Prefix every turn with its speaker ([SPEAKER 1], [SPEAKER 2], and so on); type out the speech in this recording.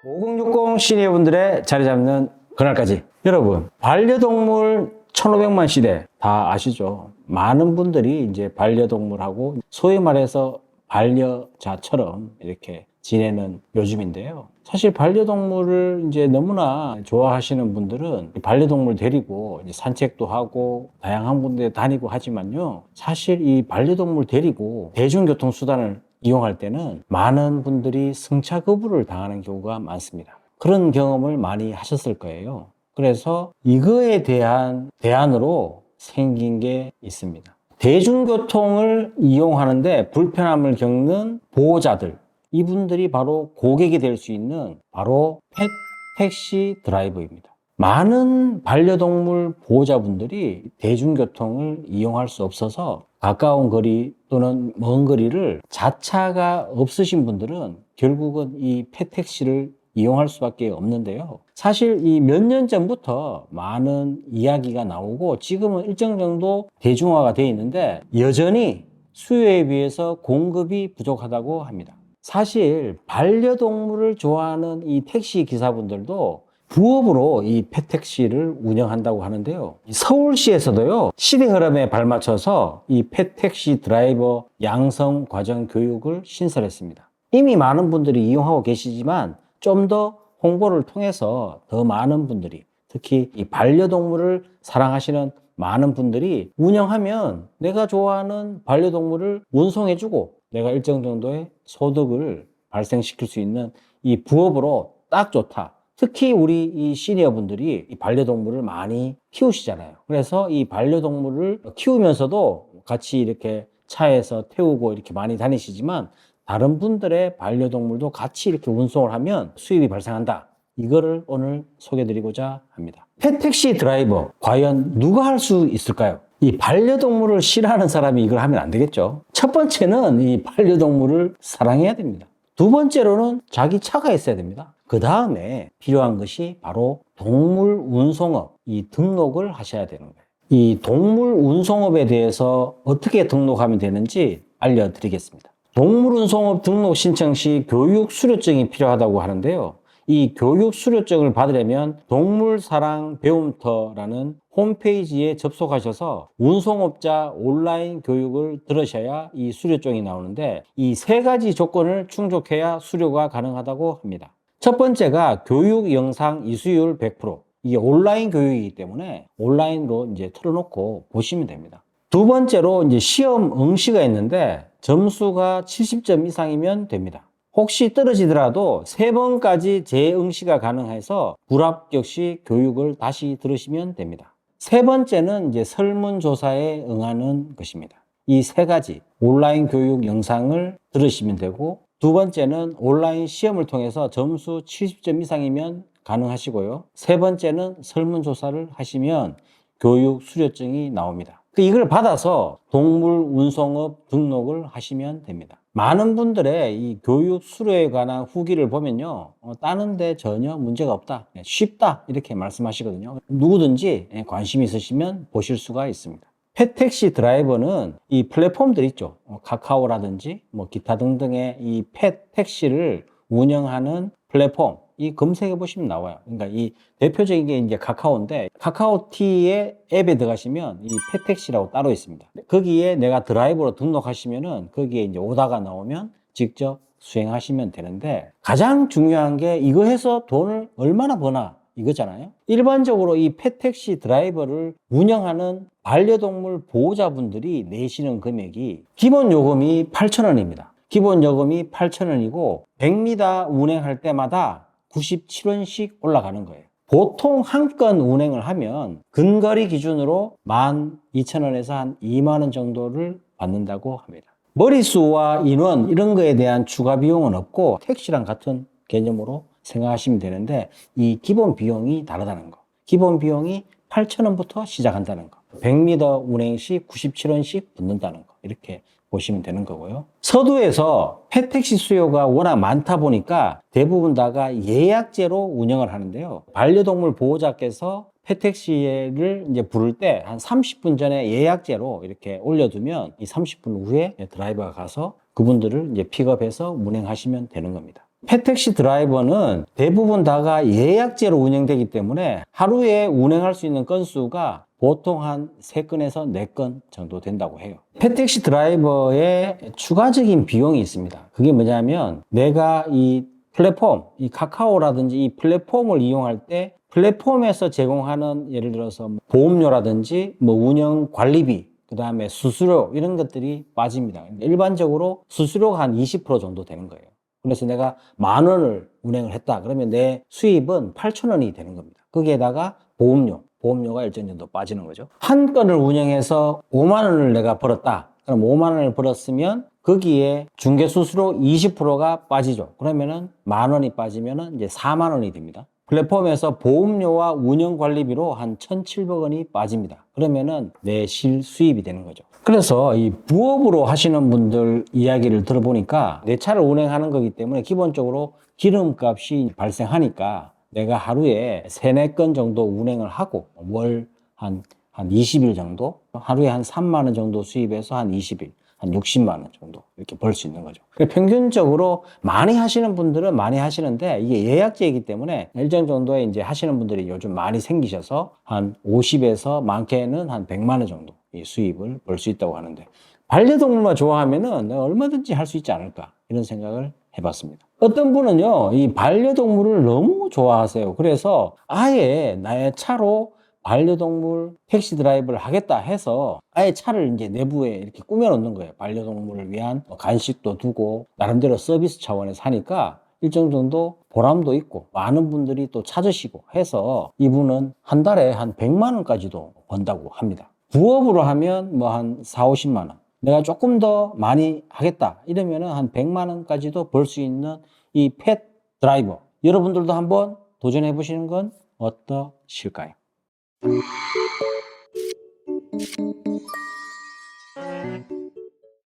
[SPEAKER 1] 5060 시니어분들의 자리 잡는 그날까지. 여러분, 반려동물 1500만 시대 다 아시죠? 많은 분들이 이제 반려동물하고 소위 말해서 반려자처럼 이렇게 지내는 요즘인데요. 사실 반려동물을 이제 너무나 좋아하시는 분들은 반려동물 데리고 이제 산책도 하고 다양한 군데 다니고 하지만요. 사실 이 반려동물 데리고 대중교통수단을 이용할 때는 많은 분들이 승차 거부를 당하는 경우가 많습니다. 그런 경험을 많이 하셨을 거예요. 그래서 이거에 대한 대안으로 생긴 게 있습니다. 대중교통을 이용하는데 불편함을 겪는 보호자들, 이분들이 바로 고객이 될 수 있는 바로 펫 택시 드라이버입니다. 많은 반려동물 보호자분들이 대중교통을 이용할 수 없어서 가까운 거리 또는 먼 거리를 자차가 없으신 분들은 결국은 이 펫 택시를 이용할 수밖에 없는데요. 사실 이 몇 년 전부터 많은 이야기가 나오고 지금은 일정 정도 대중화가 되어 있는데 여전히 수요에 비해서 공급이 부족하다고 합니다. 사실 반려동물을 좋아하는 이 택시 기사분들도 부업으로 이 펫택시를 운영한다고 하는데요. 서울시에서도요, 시대 흐름에 발맞춰서 이 펫택시 드라이버 양성 과정 교육을 신설했습니다. 이미 많은 분들이 이용하고 계시지만 좀 더 홍보를 통해서 더 많은 분들이, 특히 이 반려동물을 사랑하시는 많은 분들이 운영하면 내가 좋아하는 반려동물을 운송해주고 내가 일정 정도의 소득을 발생시킬 수 있는 이 부업으로 딱 좋다. 특히 우리 이 시니어분들이 이 반려동물을 많이 키우시잖아요. 그래서 이 반려동물을 키우면서도 같이 이렇게 차에서 태우고 이렇게 많이 다니시지만 다른 분들의 반려동물도 같이 이렇게 운송을 하면 수입이 발생한다. 이거를 오늘 소개해드리고자 합니다. 펫택시 드라이버, 과연 누가 할 수 있을까요? 이 반려동물을 싫어하는 사람이 이걸 하면 안 되겠죠. 첫 번째는 이 반려동물을 사랑해야 됩니다. 두 번째로는 자기 차가 있어야 됩니다. 그 다음에 필요한 것이 바로 동물 운송업, 이 등록을 하셔야 되는 거예요. 이 동물 운송업에 대해서 어떻게 등록하면 되는지 알려드리겠습니다. 동물 운송업 등록 신청 시 교육 수료증이 필요하다고 하는데요. 이 교육 수료증을 받으려면 동물사랑 배움터라는 홈페이지에 접속하셔서 운송업자 온라인 교육을 들으셔야 이 수료증이 나오는데 이 세 가지 조건을 충족해야 수료가 가능하다고 합니다. 첫 번째가 교육 영상 이수율 100%. 이게 온라인 교육이기 때문에 온라인으로 이제 틀어놓고 보시면 됩니다. 두 번째로 이제 시험 응시가 있는데 점수가 70점 이상이면 됩니다. 혹시 떨어지더라도 3번까지 재응시가 가능해서 불합격 시 교육을 다시 들으시면 됩니다. 세 번째는 이제 설문조사에 응하는 것입니다. 이 세 가지 온라인 교육 영상을 들으시면 되고, 두 번째는 온라인 시험을 통해서 점수 70점 이상이면 가능하시고요. 세 번째는 설문조사를 하시면 교육 수료증이 나옵니다. 이걸 받아서 동물 운송업 등록을 하시면 됩니다. 많은 분들의 이 교육 수료에 관한 후기를 보면요, 따는데 전혀 문제가 없다, 쉽다 이렇게 말씀하시거든요. 누구든지 관심 있으시면 보실 수가 있습니다. 펫택시 드라이버는 이 플랫폼들 있죠, 카카오라든지 뭐 기타 등등의 이 펫택시를 운영하는 플랫폼, 이 검색해 보시면 나와요. 그러니까 이 대표적인 게 이제 카카오인데, 카카오티의 앱에 들어가시면 이 펫택시라고 따로 있습니다. 거기에 내가 드라이버로 등록하시면은 거기에 이제 오다가 나오면 직접 수행하시면 되는데, 가장 중요한 게 이거 해서 돈을 얼마나 버나 이거잖아요. 일반적으로 이 펫택시 드라이버를 운영하는 반려동물 보호자분들이 내시는 금액이 기본 요금이 8,000원입니다. 기본 요금이 8,000원이고 100m 운행할 때마다 97원씩 올라가는 거예요. 보통 한 건 운행을 하면 근거리 기준으로 12,000원에서 한 2만원 정도를 받는다고 합니다. 머릿수와 인원 이런 거에 대한 추가 비용은 없고 택시랑 같은 개념으로 생각하시면 되는데, 이 기본 비용이 다르다는 거. 기본 비용이 8,000원부터 시작한다는 거. 100m 운행 시 97원씩 붙는다는 거. 이렇게 보시면 되는 거고요. 서두에서 펫택시 수요가 워낙 많다 보니까 대부분 다가 예약제로 운영을 하는데요. 반려동물 보호자께서 펫택시를 이제 부를 때 한 30분 전에 예약제로 이렇게 올려두면 이 30분 후에 드라이버가 가서 그분들을 이제 픽업해서 운행하시면 되는 겁니다. 펫택시 드라이버는 대부분 다가 예약제로 운영되기 때문에 하루에 운행할 수 있는 건수가 보통 한 3건에서 4건 정도 된다고 해요. 펫택시 드라이버에 추가적인 비용이 있습니다. 그게 뭐냐면 내가 이 플랫폼, 이 카카오라든지 이 플랫폼을 이용할 때 플랫폼에서 제공하는 예를 들어서 보험료라든지 뭐 운영 관리비, 그 다음에 수수료 이런 것들이 빠집니다. 일반적으로 수수료가 한 20% 정도 되는 거예요. 그래서 내가 10,000원을 운행을 했다. 그러면 내 수입은 8,000원이 되는 겁니다. 거기에다가 보험료가 일정 정도 빠지는 거죠. 한 건을 운영해서 5만 원을 내가 벌었다. 그럼 5만 원을 벌었으면 거기에 중개수수료 20%가 빠지죠. 그러면은 10,000원이 빠지면은 이제 4만 원이 됩니다. 플랫폼에서 보험료와 운영관리비로 한 1,700원이 빠집니다. 그러면은 내 실수입이 되는 거죠. 그래서 이 부업으로 하시는 분들 이야기를 들어보니까 내 차를 운행하는 거기 때문에 기본적으로 기름값이 발생하니까 내가 하루에 3, 4건 정도 운행을 하고 월 한 20일 정도? 하루에 한 3만 원 정도 수입해서 한 20일, 한 60만 원 정도 이렇게 벌 수 있는 거죠. 평균적으로 많이 하시는 분들은 많이 하시는데 이게 예약제이기 때문에 일정 정도의 이제 하시는 분들이 요즘 많이 생기셔서 한 50에서 많게는 한 100만 원 정도 이 수입을 벌 수 있다고 하는데 반려동물만 좋아하면은 내가 얼마든지 할 수 있지 않을까 이런 생각을 해봤습니다. 어떤 분은요, 이 반려동물을 너무 좋아하세요. 그래서 아예 나의 차로 반려동물 택시 드라이브를 하겠다 해서 아예 차를 이제 내부에 이렇게 꾸며 놓는 거예요. 반려동물을 위한 간식도 두고 나름대로 서비스 차원에서 하니까 일정 정도 보람도 있고 많은 분들이 또 찾으시고 해서 이분은 한 달에 한 100만 원까지도 번다고 합니다. 부업으로 하면 뭐 한 4, 50만 원. 내가 조금 더 많이 하겠다 이러면은 한 100만 원까지도 벌 수 있는 이 펫 드라이버. 여러분들도 한번 도전해 보시는 건 어떠실까요?